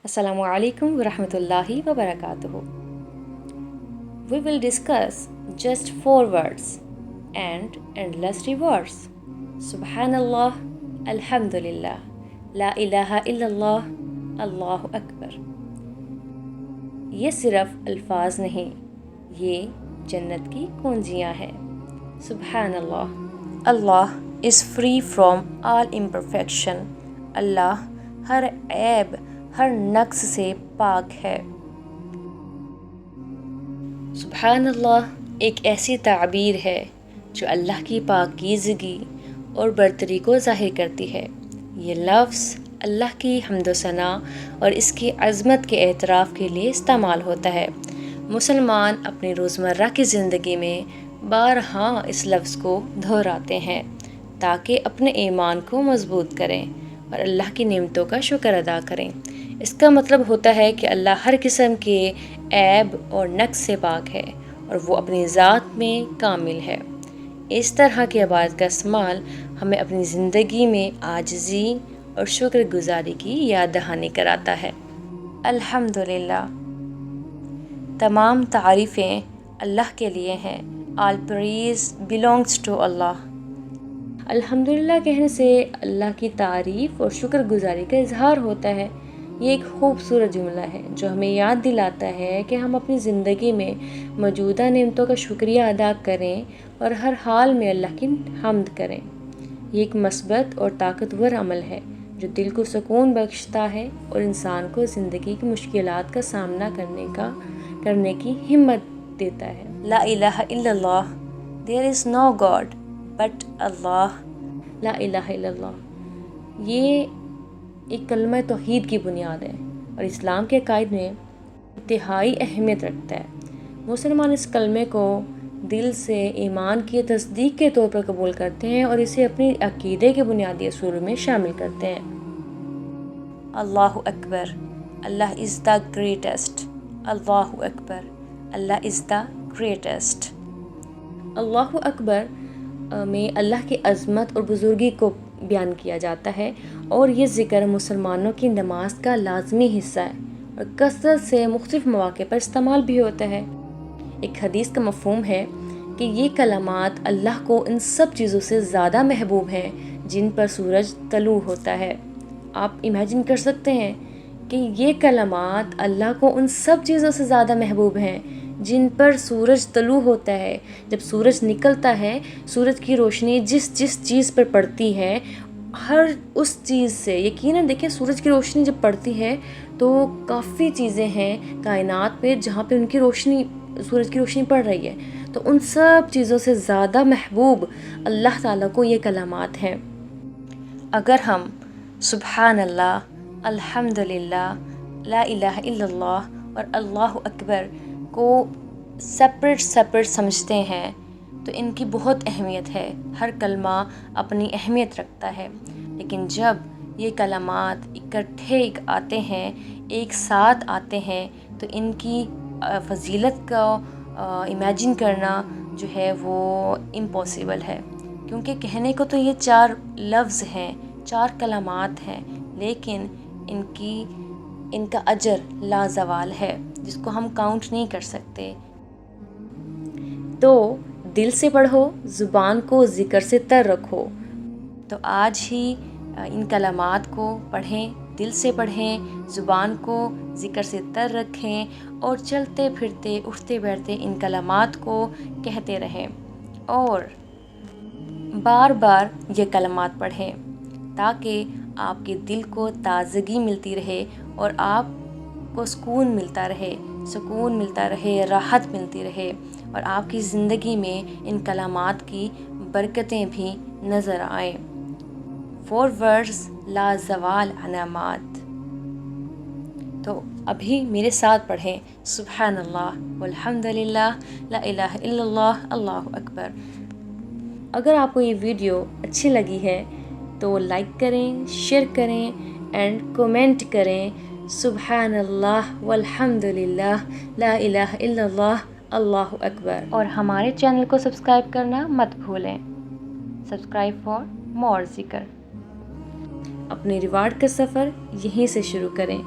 Assalamu alaikum wa rahmatullahi wa barakatuhu. We will discuss just 4 words and endless rewards. Subhanallah, Alhamdulillah, La ilaha illallah, Allahu Akbar. ये सिर्फ अल्फाज नहीं, ये जन्नत की कुंजियाँ हैं. Subhanallah, Allah is free from all imperfection. अल्लाह हर ऐब, हर नक्स से पाक है. सुबहानल्लाह एक ऐसी ताबीर है जो अल्लाह की पाकीज़गी और बरतरी को ज़ाहिर करती है. ये लफ्ज़ अल्लाह की हम्द सना और इसकी अज़मत के एतराफ़ के लिए इस्तेमाल होता है. मुसलमान अपनी रोज़मर्रा की ज़िंदगी में बारहा इस लफ्ज़ को दोहराते हैं ताकि अपने ईमान को मज़बूत करें और अल्लाह की नेमतों का शुक्र अदा करें. इसका मतलब होता है कि अल्लाह हर किस्म के ऐब और नक्स से पाक है और वो अपनी ज़ात में कामिल है. इस तरह की इबादत का इस्तेमाल हमें अपनी ज़िंदगी में आजिज़ी और शुक्रगुज़ारी की याद दहानी कराता है. अल्हम्दुलिल्लाह, तमाम तारीफ़ें अल्लाह के लिए हैं. All praise belongs to Allah. अल्हम्दुलिल्लाह कहने से अल्लाह की तारीफ़ और शुक्रगुज़ारी का इजहार होता है. ये एक खूबसूरत जुमला है जो हमें याद दिलाता है कि हम अपनी ज़िंदगी में मौजूदा नेमतों का शुक्रिया अदा करें और हर हाल में अल्लाह की हम्द करें. ये एक मस्बत और ताकतवर अमल है जो दिल को सुकून बख्शता है और इंसान को ज़िंदगी की मुश्किलात का सामना करने की हिम्मत देता है. ला इलाहा इल्लल्लाह, there is no god but Allah. ला इलाहा इल्लल्लाह ये एक कलमा तौहीद की बुनियाद है और इस्लाम के अकायद में इंतहाई अहमियत रखता है. मुसलमान इस कलमे को दिल से ईमान की तस्दीक के तौर पर कबूल करते हैं और इसे अपनी अकीदे के बुनियादी असूल में शामिल करते हैं. अल्लाहु अकबर, अल्लाह इज़ द ग्रेटेस्ट. अल्लाहु अकबर, अल्लाह इज़ द ग्रेटेस्ट. अल्लाहु अकबर में अल्लाह की अज़मत और बुज़ुर्गी को बयान किया जाता है और ये ज़िक्र मुसलमानों की नमाज का लाजमी हिस्सा है और कसरत से मुख्तलिफ़ मौक़े पर इस्तेमाल भी होता है. एक हदीस का मफ़हूम है कि ये कलामात अल्लाह को इन सब चीज़ों से ज़्यादा महबूब हैं जिन पर सूरज तलू होता है. आप इमेजिन कर सकते हैं कि ये कलामात अल्लाह को उन सब चीज़ों से ज़्यादा महबूब हैं जिन पर सूरज तलू होता है. जब सूरज निकलता है, सूरज की रोशनी जिस जिस चीज़ पर पड़ती है, हर उस चीज़ से यकीनन देखिए, सूरज की रोशनी जब पड़ती है तो काफ़ी चीज़ें हैं कायनात में जहाँ पे उनकी रोशनी, सूरज की रोशनी पड़ रही है, तो उन सब चीज़ों से ज़्यादा महबूब अल्लाह ताला को ये कलामात हैं. अगर हम सुब्हानल्लाह, अल्हम्दुलिल्लाह, ला इलाहा इल्लल्लाह और अल्लाहु अकबर को सेपरेट समझते हैं तो इनकी बहुत अहमियत है. हर कलमा अपनी अहमियत रखता है, लेकिन जब ये कलामात इकट्ठे आते हैं, एक साथ आते हैं, तो इनकी फजीलत का इमेजिन करना जो है वो इम्पॉसिबल है. क्योंकि कहने को तो ये 4 लफ्ज़ हैं, 4 कलामात हैं, लेकिन इनका अजर लाजवाल है जिसको हम काउंट नहीं कर सकते. तो दिल से पढ़ो, ज़ुबान को ज़िक्र से तर रखो. तो आज ही इन कलामात को पढ़ें, दिल से पढ़ें, ज़ुबान को ज़िक्र से तर रखें और चलते फिरते उठते बैठते इन कलामात को कहते रहें और बार बार ये कलामात पढ़ें ताकि आपके दिल को ताज़गी मिलती रहे और आपको सुकून मिलता रहे, राहत मिलती रहे और आपकी ज़िंदगी में इन कलामात की बरकतें भी नज़र आएँ. 4 वर्ड्स लाजवाल अनामात. तो अभी मेरे साथ पढ़ें सुब्हानल्लाह वल्हम्दुलिल्लाह, ला इलाहा इल्लल्लाह, अल्लाहु अकबर. अगर आपको ये वीडियो अच्छी लगी है तो लाइक करें, शेयर करें एंड कमेंट करें. सुब्हानल्लाह वल्हम्दुलिल्लाह, ला इलाहा इल्लल्लाह, अल्लाहु अकबर. और हमारे चैनल को सब्सक्राइब करना मत भूलें. सब्सक्राइब फॉर मोर ज़िक्र. अपने रिवार्ड का सफ़र यहीं से शुरू करें.